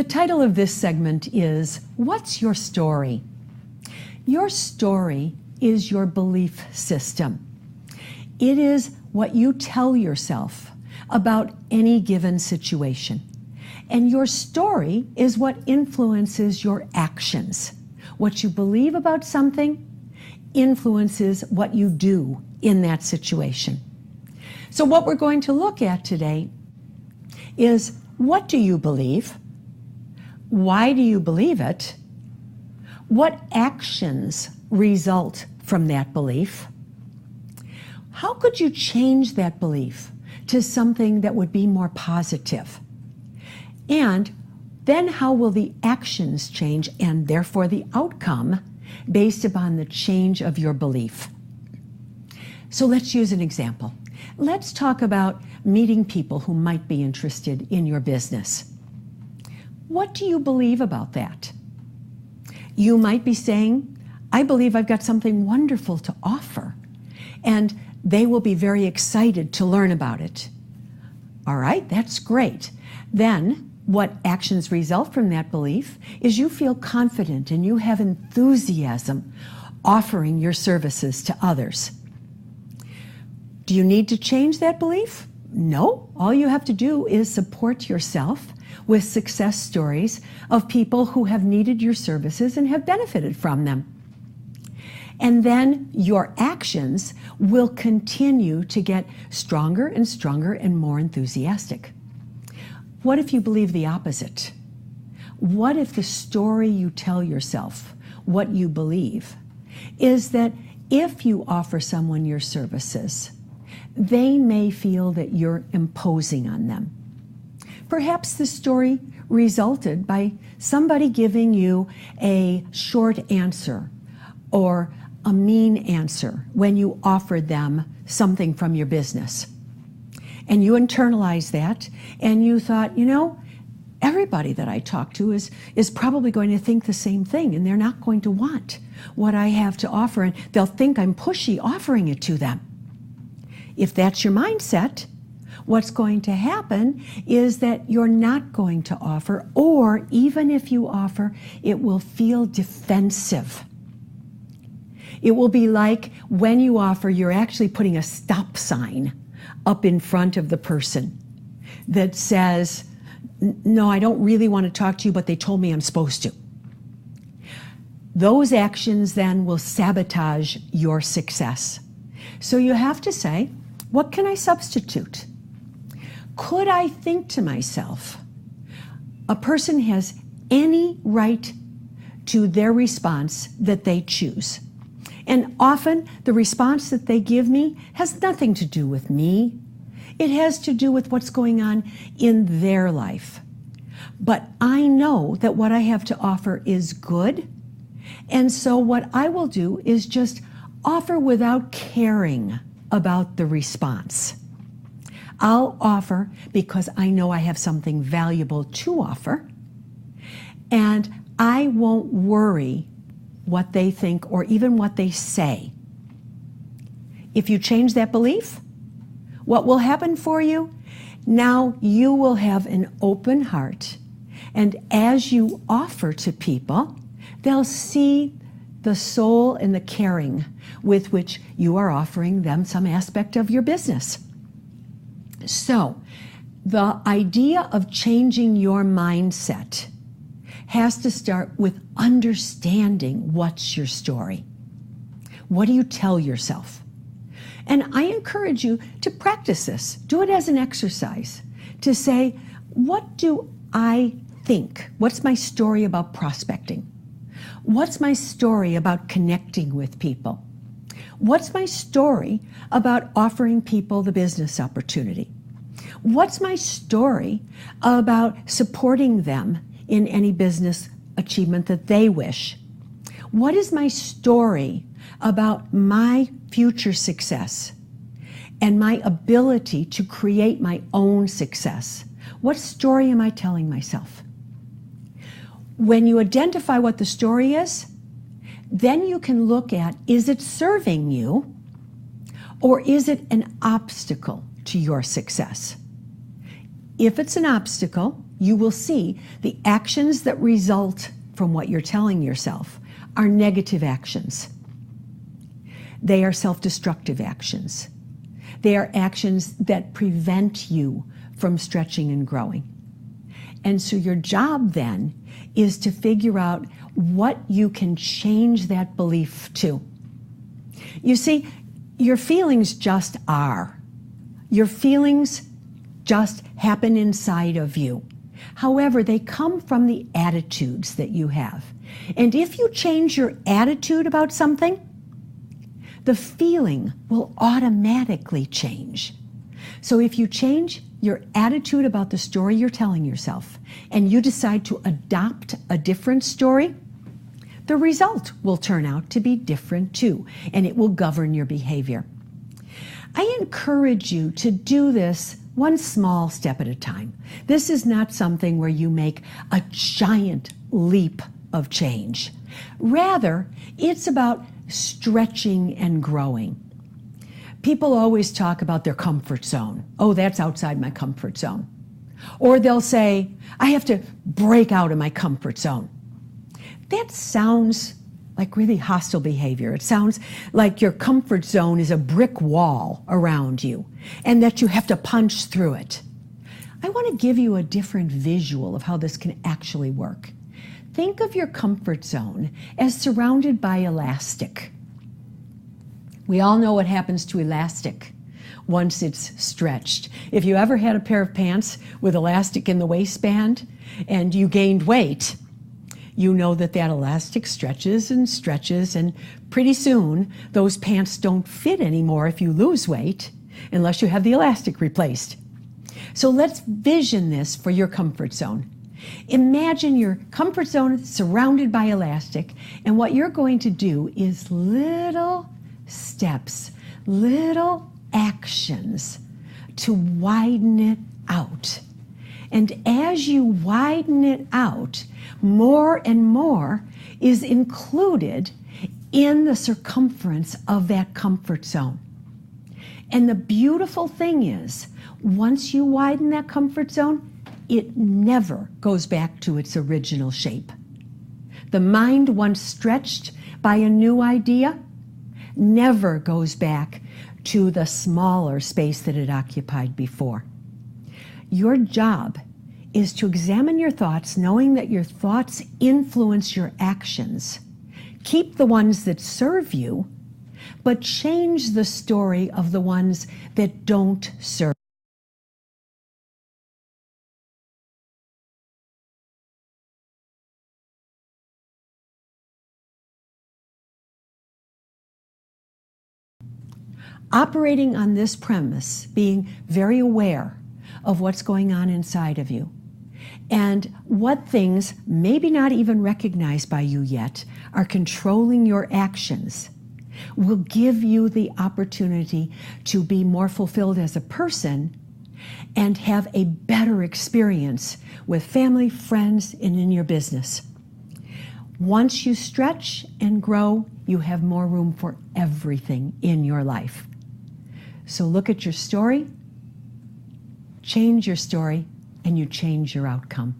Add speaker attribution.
Speaker 1: The title of this segment is, What's Your Story? Your story is your belief system. It is what you tell yourself about any given situation. And your story is what influences your actions. What you believe about something influences what you do in that situation. So what we're going to look at today is, what do you believe? Why do you believe it? What actions result from that belief? How could you change that belief to something that would be more positive? And then how will the actions change, and therefore the outcome, based upon the change of your belief? So let's use an example. Let's talk about meeting people who might be interested in your business. What do you believe about that? You might be saying, I believe I've got something wonderful to offer, and they will be very excited to learn about it. All right, that's great. Then what actions result from that belief is you feel confident and you have enthusiasm offering your services to others. Do you need to change that belief? No. All you have to do is support yourself with success stories of people who have needed your services and have benefited from them. And then your actions will continue to get stronger and stronger and more enthusiastic. What if you believe the opposite? What if the story you tell yourself, what you believe, is that if you offer someone your services, they may feel that you're imposing on them? Perhaps the story resulted by somebody giving you a short answer or a mean answer when you offered them something from your business. And you internalized that, and you thought, everybody that I talk to is probably going to think the same thing, and they're not going to want what I have to offer, and they'll think I'm pushy offering it to them. If that's your mindset, what's going to happen is that you're not going to offer, or even if you offer, it will feel defensive. It will be like when you offer, you're actually putting a stop sign up in front of the person that says, no, I don't really want to talk to you, but they told me I'm supposed to. Those actions then will sabotage your success. So you have to say, what can I substitute? Could I think to myself, a person has any right to their response that they choose. And often the response that they give me has nothing to do with me. It has to do with what's going on in their life. But I know that what I have to offer is good. And so what I will do is just offer without caring about the response. I'll offer because I know I have something valuable to offer, and I won't worry what they think or even what they say. If you change that belief, what will happen for you? Now you will have an open heart, and as you offer to people, they'll see the soul and the caring with which you are offering them some aspect of your business. So, the idea of changing your mindset has to start with understanding what's your story. What do you tell yourself? And I encourage you to practice this. Do it as an exercise to say, what do I think? What's my story about prospecting? What's my story about connecting with people? What's my story about offering people the business opportunity? What's my story about supporting them in any business achievement that they wish? What is my story about my future success and my ability to create my own success? What story am I telling myself? When you identify what the story is, then you can look at, is it serving you or is it an obstacle to your success? If it's an obstacle, you will see the actions that result from what you're telling yourself are negative actions. They are self-destructive actions. They are actions that prevent you from stretching and growing. And so your job then is to figure out what you can change that belief to. You see, your feelings just are. Your feelings just happen inside of you. However, they come from the attitudes that you have. And if you change your attitude about something, the feeling will automatically change. So if you change your attitude about the story you're telling yourself and you decide to adopt a different story, the result will turn out to be different too, and it will govern your behavior. I encourage you to do this one small step at a time. This is not something where you make a giant leap of change. Rather, it's about stretching and growing. People always talk about their comfort zone. Oh, that's outside my comfort zone. Or they'll say, I have to break out of my comfort zone. That sounds like really hostile behavior. It sounds like your comfort zone is a brick wall around you and that you have to punch through it. I want to give you a different visual of how this can actually work. Think of your comfort zone as surrounded by elastic. We all know what happens to elastic once it's stretched. If you ever had a pair of pants with elastic in the waistband and you gained weight, you know that that elastic stretches and stretches, and pretty soon those pants don't fit anymore if you lose weight unless you have the elastic replaced. So let's vision this for your comfort zone. Imagine your comfort zone surrounded by elastic, and what you're going to do is little steps, little actions to widen it out. And as you widen it out, more and more is included in the circumference of that comfort zone. And the beautiful thing is, once you widen that comfort zone, it never goes back to its original shape. The mind, once stretched by a new idea, never goes back to the smaller space that it occupied before. Your job is to examine your thoughts, knowing that your thoughts influence your actions. Keep the ones that serve you, but change the story of the ones that don't serve. Operating on this premise, being very aware of what's going on inside of you and what things, maybe not even recognized by you yet, are controlling your actions, will give you the opportunity to be more fulfilled as a person and have a better experience with family, friends, and in your business. Once you stretch and grow, you have more room for everything in your life. So look at your story, change your story, and you change your outcome.